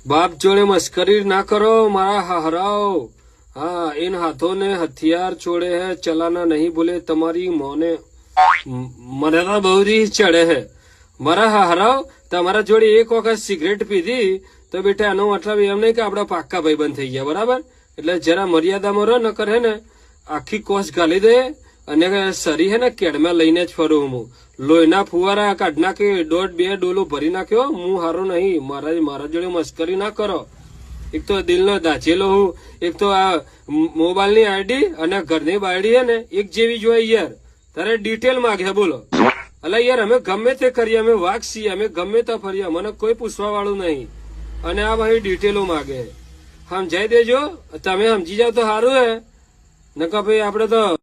બાપ જોડે મસ્કરી ના કરો મારા હરાવ। हाँ इन हाथों ने हथियार छोड़े हैं चलाना नहीं बोले તમારી મોને મને તો બહુ રીસ ચડે હે મારા હરાવ। તમારા જોડે એક વખત સિગરેટ પીધી તો બેટા એનો મતલબ એમ નહીં કે આપડા પાક્કા ભાઈબંધ થઈ ગયા બરાબર। એટલે જરા મર્યાદામાં રહો નકર હે ને આખી કોસ ગાલી દે અને સરી હે ને કેડમાં લઈને જ ફરું હું। લોહીના ફુવારા કાઢ નાખે 1.5-2 ડોલો ભરી નાખ્યો હું હારો નહીં મારા જોડે મસ્કરી ના કરો। એક તો દિલનો દાચેલો હું એક તો આ મોબાઈલની આઈડી અને ઘરની બાયડી હે ને એક જેવી જોઈએ યાર તારે ડિટેલ માંગે બોલો। અલા યાર અમે ગમે તે કરીએ અમે વાઘ છીએ અમે ગમે તે ફરીએ મને કોઈ પૂછવા વાળું નહીં અને આ ભાઈ ડિટેલો માંગે સમજાઈ દેજો તમે સમજી જાવ તો સારું હે નકા ભાઈ આપડે તો